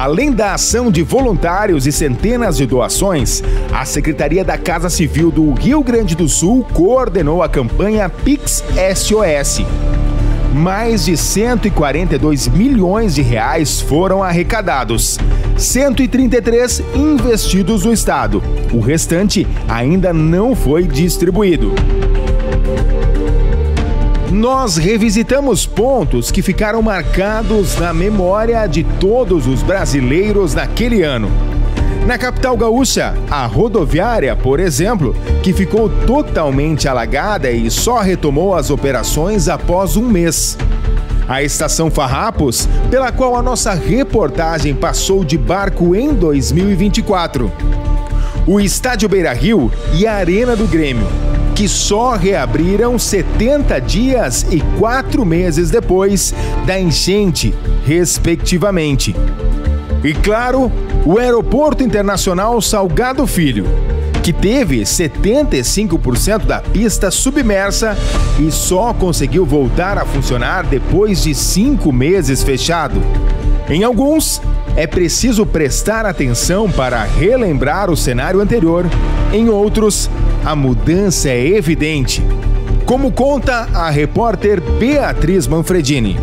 Além da ação de voluntários e centenas de doações, a Secretaria da Casa Civil do Rio Grande do Sul coordenou a campanha Pix SOS. Mais de 142 milhões de reais foram arrecadados, 133 investidos no estado. O restante ainda não foi distribuído. Nós revisitamos pontos que ficaram marcados na memória de todos os brasileiros naquele ano. Na capital gaúcha, a rodoviária, por exemplo, que ficou totalmente alagada e só retomou as operações após um mês. A Estação Farrapos, pela qual a nossa reportagem passou de barco em 2024. O Estádio Beira-Rio e a Arena do Grêmio, que só reabriram 70 dias e 4 meses depois da enchente, respectivamente. E claro, o Aeroporto Internacional Salgado Filho, que teve 75% da pista submersa e só conseguiu voltar a funcionar depois de 5 meses fechado. Em alguns, é preciso prestar atenção para relembrar o cenário anterior. Em outros, a mudança é evidente. Como conta a repórter Beatriz Manfredini.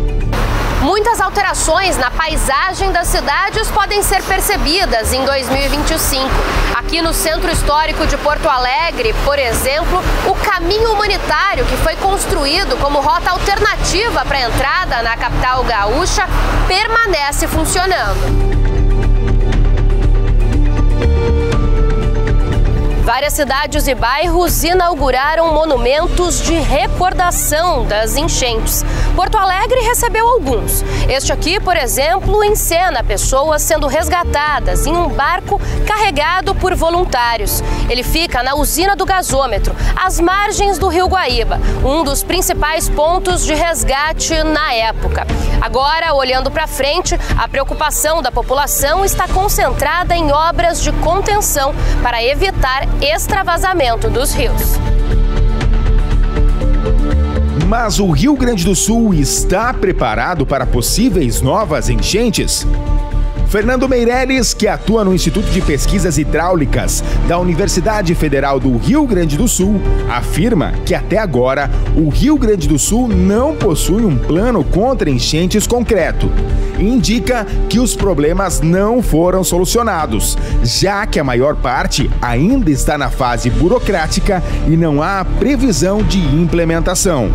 Muitas alterações na paisagem das cidades podem ser percebidas em 2025. Aqui no Centro Histórico de Porto Alegre, por exemplo, o caminho humanitário que foi construído como rota alternativa para a entrada na capital gaúcha permanece funcionando. Várias cidades e bairros inauguraram monumentos de recordação das enchentes. Porto Alegre recebeu alguns. Este aqui, por exemplo, encena pessoas sendo resgatadas em um barco carregado por voluntários. Ele fica na usina do gasômetro, às margens do Rio Guaíba, um dos principais pontos de resgate na época. Agora, olhando para frente, a preocupação da população está concentrada em obras de contenção para evitar extravasamento dos rios. Mas o Rio Grande do Sul está preparado para possíveis novas enchentes? Fernando Meirelles, que atua no Instituto de Pesquisas Hidráulicas da Universidade Federal do Rio Grande do Sul, afirma que até agora o Rio Grande do Sul não possui um plano contra enchentes concreto. E indica que os problemas não foram solucionados, já que a maior parte ainda está na fase burocrática e não há previsão de implementação.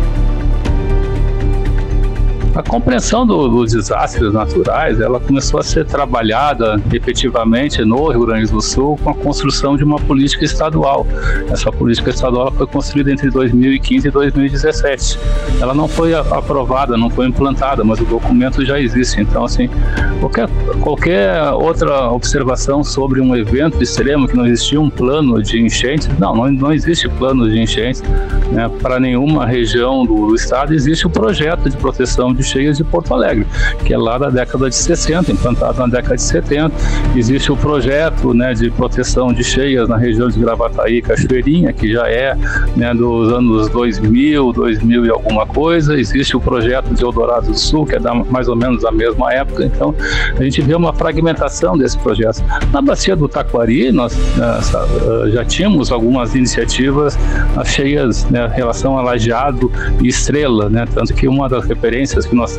A compreensão dos desastres naturais, ela começou a ser trabalhada efetivamente no Rio Grande do Sul com a construção de uma política estadual. Essa política estadual foi construída entre 2015 e 2017. Ela não foi aprovada, não foi implantada, mas o documento já existe. Então, assim, qualquer outra observação sobre um evento extremo que não existia um plano de enchentes, não existe plano de enchentes, né, para nenhuma região do estado. Existe o projeto de proteção de cheias de Porto Alegre, que é lá da década de 60, implantado na década de 70. Existe o projeto, né, de proteção de cheias na região de Gravataí e Cachoeirinha, que já é, né, dos anos 2000 e alguma coisa. Existe o projeto de Eldorado do Sul, que é mais ou menos da mesma época. Então, a gente vê uma fragmentação desse projeto. Na bacia do Taquari, nós já tínhamos algumas iniciativas, as cheias, né, em relação a Lajeado e Estrela, né, tanto que uma das referências que nós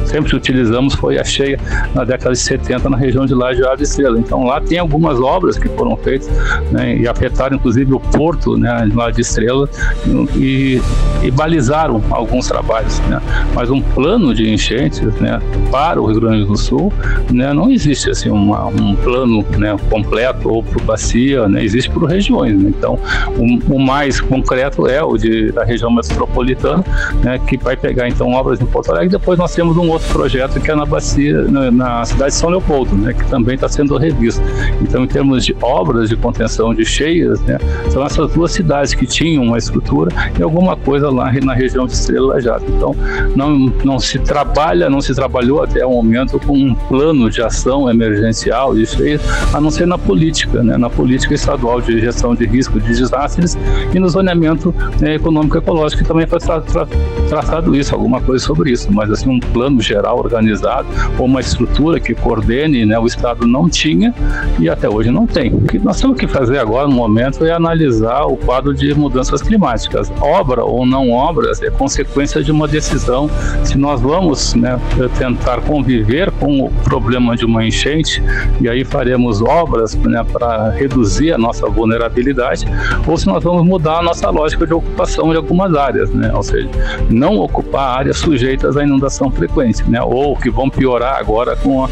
sempre utilizamos foi a cheia na década de 70 na região de Lajeado e Estrela. Então lá tem algumas obras que foram feitas, né, e afetaram inclusive o porto, né, lá de Estrela, e balizaram alguns trabalhos, né. Mas um plano de enchentes, né, para o Rio Grande do Sul, né, não existe assim um plano, né, completo ou por bacia, né, existe por regiões, né. Então o mais concreto é o da região metropolitana, né, que vai pegar então obras em Porto Alegre. Depois nós temos um outro projeto que é na bacia, na cidade de São Leopoldo, né, que também está sendo revisto. Então, em termos de obras de contenção de cheias, né, são essas duas cidades que tinham uma estrutura e alguma coisa lá na região de Estrela e Lajeado. Então, não se trabalhou até o momento com um plano de ação emergencial de cheias, a não ser na política, né, na política estadual de gestão de risco de desastres e no zoneamento, né, econômico-ecológico, que também foi tratado isso, alguma coisa sobre isso. mas assim um plano geral organizado ou uma estrutura que coordene, né, o Estado não tinha e até hoje não tem. O que nós temos que fazer agora no momento é analisar o quadro de mudanças climáticas. Obra ou não obras é consequência de uma decisão se nós vamos, né, tentar conviver com o problema de uma enchente e aí faremos obras, né, para reduzir a nossa vulnerabilidade, ou se nós vamos mudar a nossa lógica de ocupação de algumas áreas, né, ou seja, não ocupar áreas sujeitas à inundação frequente, né, ou que vão piorar agora com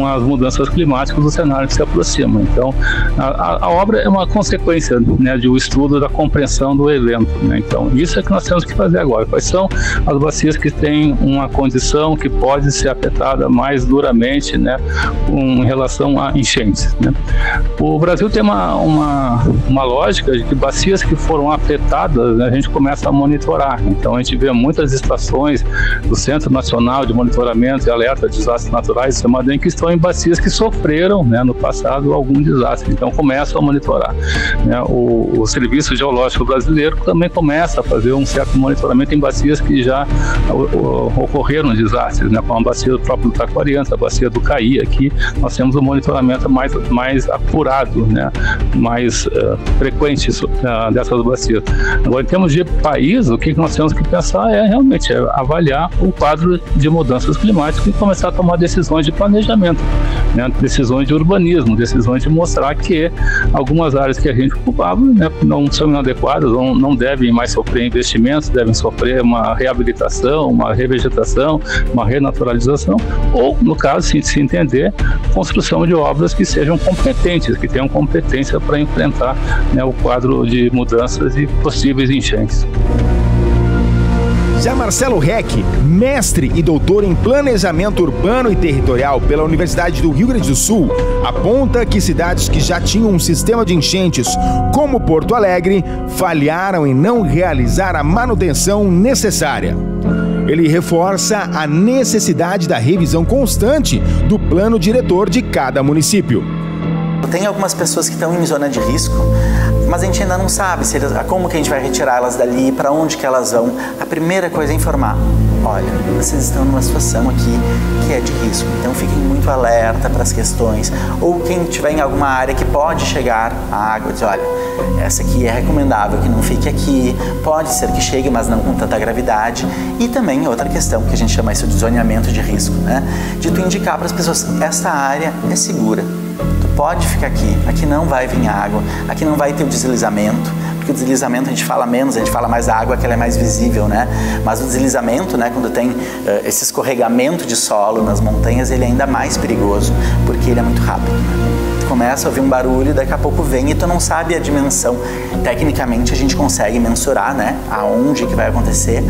as mudanças climáticas do cenário que se aproxima. Então, a obra é uma consequência, né, de um estudo da compreensão do evento, né? Então, isso é que nós temos que fazer agora. Quais são as bacias que têm uma condição que pode ser afetada mais duramente, né, em relação a enchentes, né? O Brasil tem uma lógica de que bacias que foram afetadas, né, a gente começa a monitorar. Então, a gente vê muitas estações do Centro Nacional de Monitoramento e Alerta de Desastres Naturais, CEMADEM, que estão em bacias que sofreram, né, no passado algum desastre. Então, começam a monitorar, né? O Serviço Geológico Brasileiro também começa a fazer um certo monitoramento em bacias que já ocorreram desastres, né? Como a bacia do próprio Taquariante, a bacia do Caí. Aqui nós temos um monitoramento mais apurado, né? Mais frequente dessas bacias. Agora, em termos de país, o que nós temos que pensar é realmente avaliar o quadro de mudanças climáticas e começar a tomar decisões de planejamento, né? Decisões de urbanismo, decisões de mostrar que algumas áreas que a gente ocupava, né, não são inadequadas, não devem mais sofrer investimentos, devem sofrer uma reabilitação, uma revegetação, uma renaturalização, ou, no caso, se entender, construção de obras que sejam competentes, que tenham competência para enfrentar, né, o quadro de mudanças e possíveis enchentes. Já Marcelo Reck, mestre e doutor em Planejamento Urbano e Territorial pela Universidade do Rio Grande do Sul, aponta que cidades que já tinham um sistema de enchentes, como Porto Alegre, falharam em não realizar a manutenção necessária. Ele reforça a necessidade da revisão constante do plano diretor de cada município. Tem algumas pessoas que estão em zona de risco, mas a gente ainda não sabe como que a gente vai retirar elas dali, para onde que elas vão. A primeira coisa é informar. Olha, vocês estão numa situação aqui que é de risco, então fiquem muito alerta para as questões. Ou quem estiver em alguma área que pode chegar a água, diz, olha, essa aqui é recomendável que não fique aqui, pode ser que chegue, mas não com tanta gravidade. E também outra questão, que a gente chama isso de zoneamento de risco, né? De tu indicar para as pessoas, esta área é segura. Pode ficar aqui, aqui não vai vir água, aqui não vai ter o deslizamento, porque o deslizamento a gente fala menos, a gente fala mais da água, que ela é mais visível, né? Mas o deslizamento, né, quando tem esse escorregamento de solo nas montanhas, ele é ainda mais perigoso, porque ele é muito rápido, né? Tu começa a ouvir um barulho, daqui a pouco vem e tu não sabe a dimensão. Tecnicamente a gente consegue mensurar, né, aonde que vai acontecer,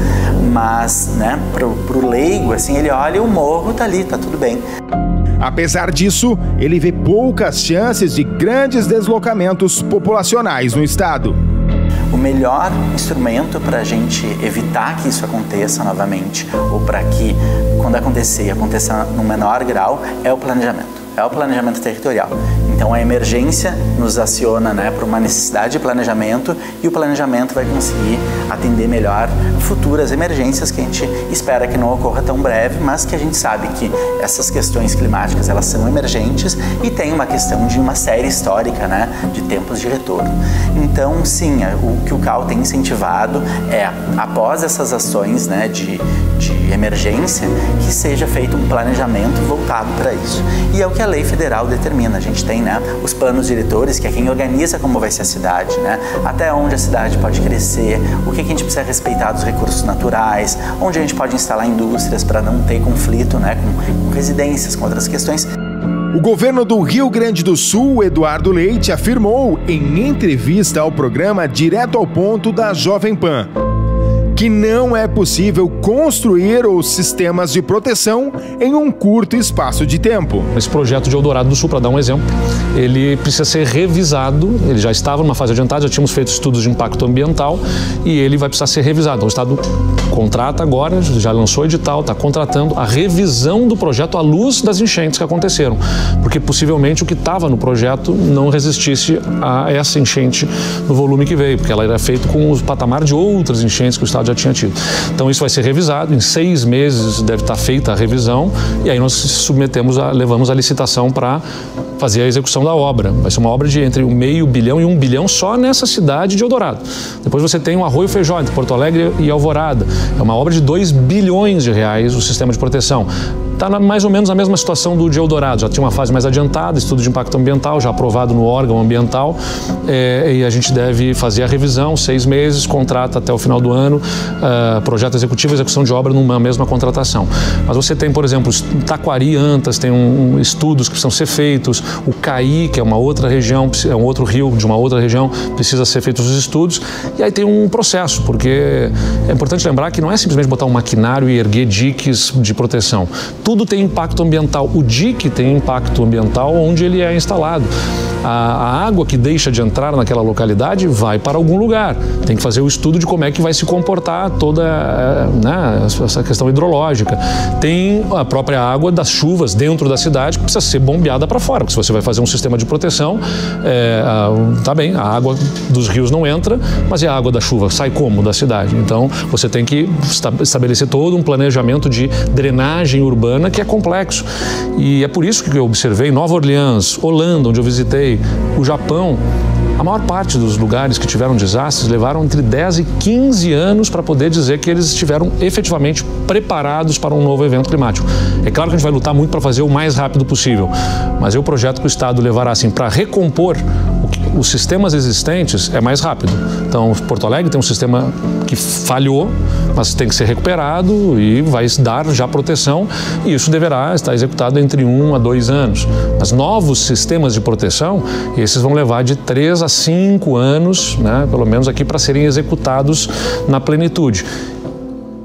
mas, né, pro leigo, assim, ele olha, o morro tá ali, tá tudo bem. Apesar disso, ele vê poucas chances de grandes deslocamentos populacionais no estado. O melhor instrumento para a gente evitar que isso aconteça novamente, ou para que, quando aconteça num menor grau, é o planejamento. É o planejamento territorial. Então a emergência nos aciona, né, para uma necessidade de planejamento, e o planejamento vai conseguir atender melhor futuras emergências que a gente espera que não ocorra tão breve, mas que a gente sabe que essas questões climáticas, elas são emergentes e tem uma questão de uma série histórica, né, de tempos de retorno. Então, sim, o que o CAL tem incentivado é, após essas ações, né, de emergência, que seja feito um planejamento voltado para isso. E é o que a lei federal determina. A gente tem, né, os planos diretores, que é quem organiza como vai ser a cidade, né, até onde a cidade pode crescer, o que a gente precisa respeitar dos recursos naturais, onde a gente pode instalar indústrias para não ter conflito, né, com residências, com outras questões. O governo do Rio Grande do Sul, Eduardo Leite, afirmou em entrevista ao programa Direto ao Ponto da Jovem Pan que não é possível construir os sistemas de proteção em um curto espaço de tempo. Esse projeto de Eldorado do Sul, para dar um exemplo, ele precisa ser revisado, ele já estava numa fase adiantada, já tínhamos feito estudos de impacto ambiental e ele vai precisar ser revisado. Então, o Estado contrata agora, já lançou edital, está contratando a revisão do projeto à luz das enchentes que aconteceram, porque possivelmente o que estava no projeto não resistisse a essa enchente no volume que veio, porque ela era feita com o patamar de outras enchentes que o Estado já tinha tido. Então isso vai ser revisado, em 6 meses deve estar feita a revisão, e aí nós levamos a licitação para fazer a execução da obra. Vai ser uma obra de entre $500 milhão e $1 bilhão só nessa cidade de Eldorado. Depois você tem o Arroio Feijó, entre Porto Alegre e Alvorada. É uma obra de R$2 bilhões o sistema de proteção. Está mais ou menos a mesma situação do de Eldorado, já tinha uma fase mais adiantada, estudo de impacto ambiental, já aprovado no órgão ambiental, e a gente deve fazer a revisão, 6 meses, contrata até o final do ano, projeto executivo e execução de obra numa mesma contratação. Mas você tem, por exemplo, Taquari, Antas, tem estudos que precisam ser feitos, o Caí, que é uma outra região, é um outro rio de uma outra região, precisa ser feitos os estudos, e aí tem um processo, porque é importante lembrar que não é simplesmente botar um maquinário e erguer diques de proteção. Tudo tem impacto ambiental. O dique tem impacto ambiental onde ele é instalado. A água que deixa de entrar naquela localidade vai para algum lugar. Tem que fazer o estudo de como é que vai se comportar toda essa questão hidrológica. Tem a própria água das chuvas dentro da cidade que precisa ser bombeada para fora. Porque se você vai fazer um sistema de proteção, tá bem, a água dos rios não entra, mas a água da chuva sai como da cidade? Então, você tem que estabelecer todo um planejamento de drenagem urbana que é complexo. E é por isso que eu observei Nova Orleans, Holanda, onde eu visitei, o Japão. A maior parte dos lugares que tiveram desastres levaram entre 10 e 15 anos para poder dizer que eles estiveram efetivamente preparados para um novo evento climático. É claro que a gente vai lutar muito para fazer o mais rápido possível, mas o projeto que o Estado levará assim para recompor os sistemas existentes é mais rápido. Então, Porto Alegre tem um sistema que falhou, mas tem que ser recuperado e vai dar já proteção, e isso deverá estar executado entre 1 a 2 anos. Mas novos sistemas de proteção, esses vão levar de 3 a 5 anos, né, pelo menos aqui, para serem executados na plenitude.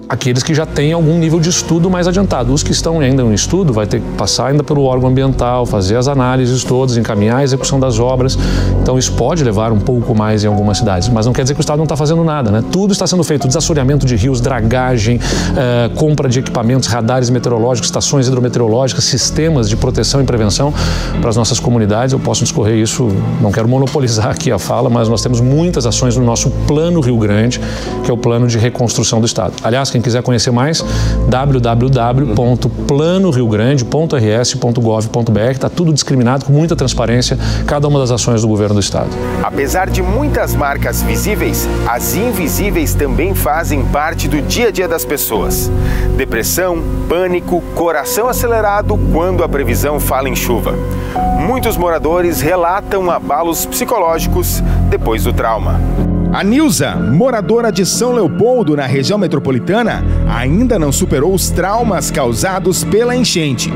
Aqueles que já têm algum nível de estudo mais adiantado. Os que estão ainda no estudo vai ter que passar ainda pelo órgão ambiental, fazer as análises todas, encaminhar a execução das obras. Então isso pode levar um pouco mais em algumas cidades, mas não quer dizer que o Estado não está fazendo nada, né? Tudo está sendo feito, desassoreamento de rios, dragagem, compra de equipamentos, radares meteorológicos, estações hidrometeorológicas, sistemas de proteção e prevenção para as nossas comunidades. Eu posso discorrer isso, não quero monopolizar aqui a fala, mas nós temos muitas ações no nosso Plano Rio Grande, que é o Plano de Reconstrução do Estado. Aliás, quem quiser conhecer mais, www.planoriogrande.rs.gov.br, está tudo discriminado com muita transparência, cada uma das ações do governo do Estado. Apesar de muitas marcas visíveis, as invisíveis também fazem parte do dia a dia das pessoas. Depressão, pânico, coração acelerado quando a previsão fala em chuva. Muitos moradores relatam abalos psicológicos depois do trauma. A Nilza, moradora de São Leopoldo, na região metropolitana, ainda não superou os traumas causados pela enchente.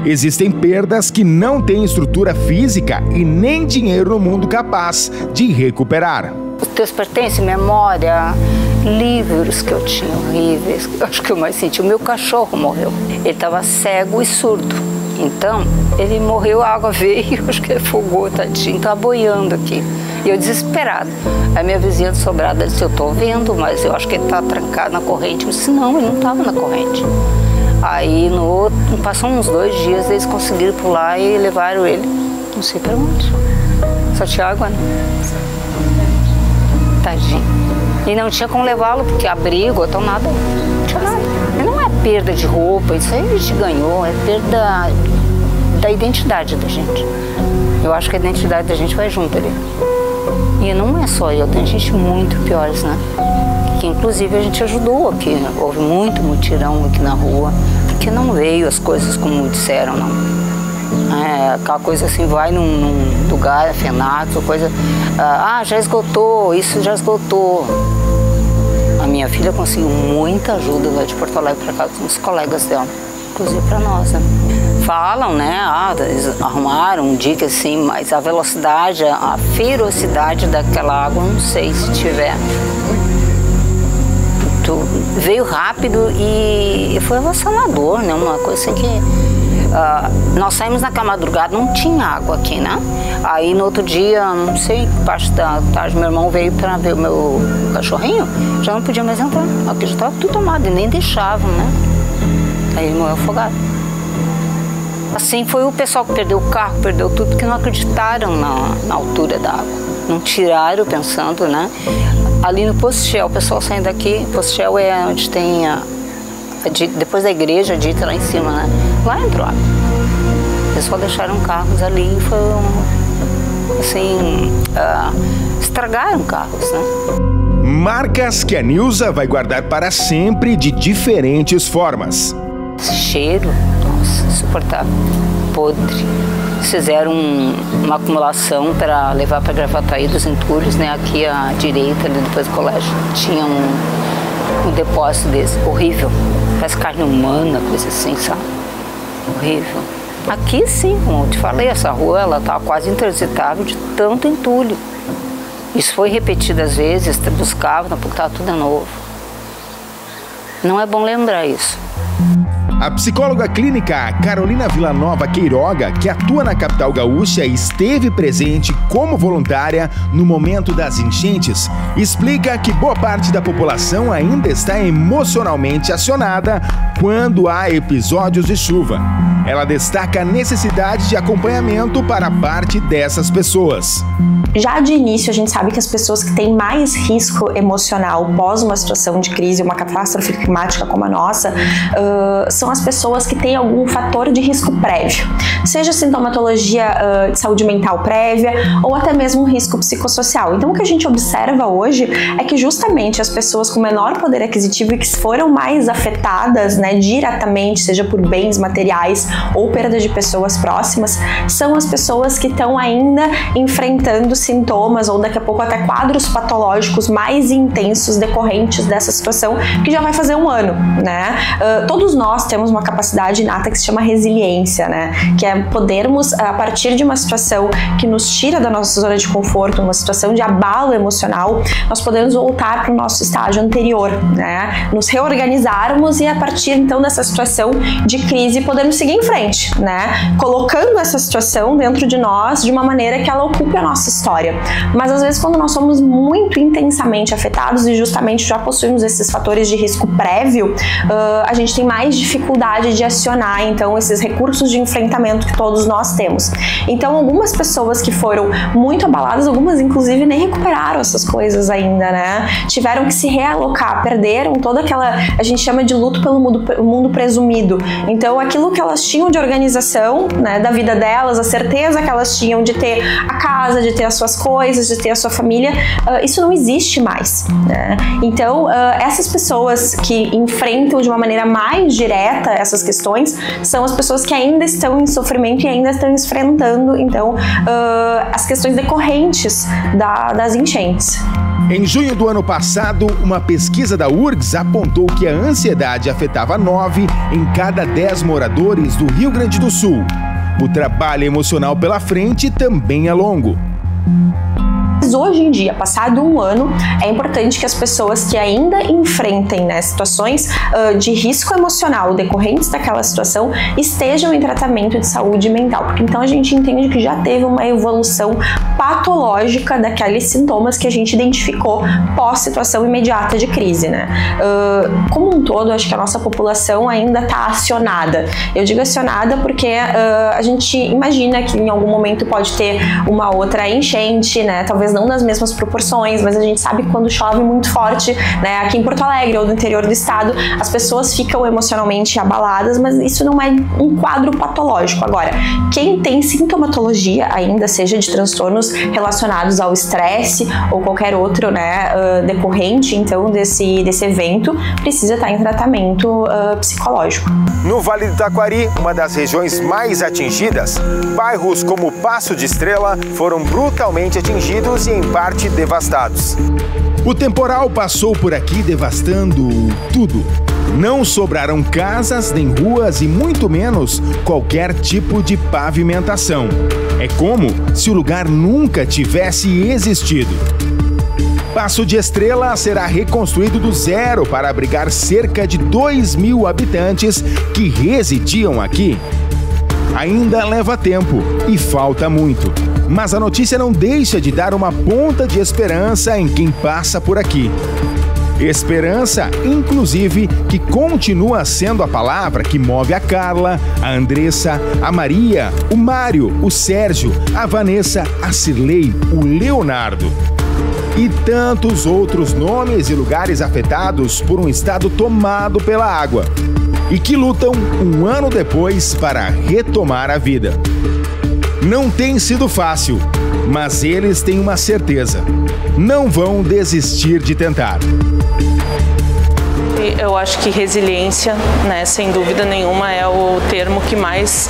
Existem perdas que não têm estrutura física e nem dinheiro no mundo capaz de recuperar. Os teus pertences, memória, livros que eu tinha horríveis. Eu acho que eu mais senti. O meu cachorro morreu. Ele estava cego e surdo. Então, ele morreu, a água veio, acho que ele afogou, tadinho, estava boiando aqui. E eu desesperada. A minha vizinha de Sobrada disse, eu estou vendo, mas eu acho que ele está trancado na corrente. Eu disse, não, ele não estava na corrente. Aí, passou uns 2 dias, eles conseguiram pular e levaram ele, não sei para onde. Só tinha água, né? Tadinho. E não tinha como levá-lo, porque abrigo, então nada, não tinha nada. E não é perda de roupa, isso aí a gente ganhou, é perda da identidade da gente. Eu acho que a identidade da gente vai junto ali. E não é só eu, tem gente muito piores, né? Que inclusive a gente ajudou aqui, né? Houve muito mutirão aqui na rua, porque não veio as coisas como disseram, não. Aquela coisa assim, vai num lugar, FENAC, coisa... já esgotou, isso já esgotou. A minha filha conseguiu muita ajuda lá de Porto Alegre para casa dos colegas dela, inclusive para nós, né? Falam, né? Eles arrumaram um dique assim, mas a velocidade, a ferocidade daquela água, não sei se tiver. Veio rápido e foi avassalador, né? Uma coisa assim que... nós saímos naquela madrugada, não tinha água aqui, né? Aí no outro dia, não sei, parte da tarde, meu irmão veio para ver o meu cachorrinho, já não podia mais entrar. Aqui já estava tudo tomado e nem deixavam, né? Aí ele morreu afogado. Assim foi o pessoal que perdeu o carro, perdeu tudo, porque não acreditaram na altura da água. Não tiraram pensando, né? ali no Posto Shell, o pessoal saindo daqui, Posto Shell é onde tem depois da igreja, dita lá em cima, né? Lá entrou água. O pessoal deixaram carros ali e foi assim, estragaram carros, né? Marcas que a Nilza vai guardar para sempre de diferentes formas. Esse cheiro, nossa, insuportável, podre. Fizeram uma acumulação para levar para Gravataí dos entulhos, né? Aqui à direita, ali depois do colégio, tinha um depósito desse, horrível. Parece carne humana, coisa assim, sabe? Horrível. Aqui sim, como eu te falei, essa rua ela tá quase intransitável de tanto entulho. Isso foi repetido às vezes, buscava, porque estava tudo novo. Não é bom lembrar isso. A psicóloga clínica Carolina Villanova Queiroga, que atua na capital gaúcha e esteve presente como voluntária no momento das enchentes, explica que boa parte da população ainda está emocionalmente acionada quando há episódios de chuva. Ela destaca a necessidade de acompanhamento para parte dessas pessoas. Já de início, a gente sabe que as pessoas que têm mais risco emocional pós uma situação de crise, uma catástrofe climática como a nossa, são as pessoas que têm algum fator de risco prévio, seja sintomatologia de saúde mental prévia ou até mesmo um risco psicossocial. Então, o que a gente observa hoje é que justamente as pessoas com menor poder aquisitivo e que foram mais afetadas, né, diretamente, seja por bens materiais ou perda de pessoas próximas, são as pessoas que estão ainda enfrentando sintomas ou daqui a pouco até quadros patológicos mais intensos decorrentes dessa situação, que já vai fazer um ano, né? Todos nós temos uma capacidade inata que se chama resiliência, né? Que é podermos, a partir de uma situação que nos tira da nossa zona de conforto, uma situação de abalo emocional, nós podemos voltar para o nosso estágio anterior, né? Nos reorganizarmos e a partir então dessa situação de crise podermos seguir em frente, né? Colocando essa situação dentro de nós de uma maneira que ela ocupe a nossa história. Mas às vezes quando nós somos muito intensamente afetados e justamente já possuímos esses fatores de risco prévio, a gente tem mais dificuldade de acionar então esses recursos de enfrentamento que todos nós temos. Então algumas pessoas que foram muito abaladas, algumas inclusive nem recuperaram essas coisas ainda, né? Tiveram que se realocar, perderam toda aquela, a gente chama de luto pelo mundo presumido. Então aquilo que elas tinham de organização, né, da vida delas, a certeza que elas tinham de ter a casa, de ter as suas coisas, de ter a sua família, isso não existe mais, né? Então essas pessoas que enfrentam de uma maneira mais direta essas questões são as pessoas que ainda estão em sofrimento e ainda estão enfrentando então as questões decorrentes das enchentes. Em junho do ano passado, uma pesquisa da URGS apontou que a ansiedade afetava 9 em cada 10 moradores do Rio Grande do Sul. O trabalho emocional pela frente também é longo. Hoje em dia, passado um ano, é importante que as pessoas que ainda enfrentem, né, situações de risco emocional decorrentes daquela situação estejam em tratamento de saúde mental, porque então a gente entende que já teve uma evolução patológica daqueles sintomas que a gente identificou pós-situação imediata de crise, né? Como um todo, acho que a nossa população ainda está acionada. Eu digo acionada porque a gente imagina que em algum momento pode ter uma outra enchente, né? Talvez não nas mesmas proporções, mas a gente sabe que quando chove muito forte, né, aqui em Porto Alegre ou no interior do estado, as pessoas ficam emocionalmente abaladas, mas isso não é um quadro patológico. Agora, quem tem sintomatologia ainda, seja de transtornos relacionados ao estresse ou qualquer outro, né, decorrente então desse evento, precisa estar em tratamento psicológico. No Vale do Taquari, uma das regiões mais atingidas, bairros como Passo de Estrela foram brutalmente atingidos e em parte devastados. O temporal passou por aqui devastando tudo. Não sobraram casas, nem ruas e muito menos qualquer tipo de pavimentação. É como se o lugar nunca tivesse existido. Passo de Estrela será reconstruído do zero para abrigar cerca de 2.000 habitantes que residiam aqui. Ainda leva tempo e falta muito, mas a notícia não deixa de dar uma ponta de esperança em quem passa por aqui. Esperança, inclusive, que continua sendo a palavra que move a Carla, a Andressa, a Maria, o Mário, o Sérgio, a Vanessa, a Cirlei, o Leonardo. e tantos outros nomes e lugares afetados por um estado tomado pela água e que lutam um ano depois para retomar a vida. Não tem sido fácil, mas eles têm uma certeza: não vão desistir de tentar. Eu acho que resiliência, né, sem dúvida nenhuma, é o termo que mais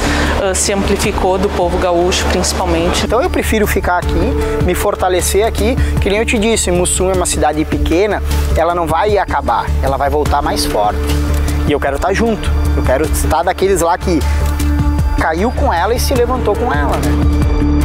se amplificou do povo gaúcho, principalmente. Então eu prefiro ficar aqui, me fortalecer aqui, que nem eu te disse, Mussum é uma cidade pequena, ela não vai acabar, ela vai voltar mais forte. E eu quero estar junto, eu quero estar daqueles lá que caiu com ela e se levantou com ela, né?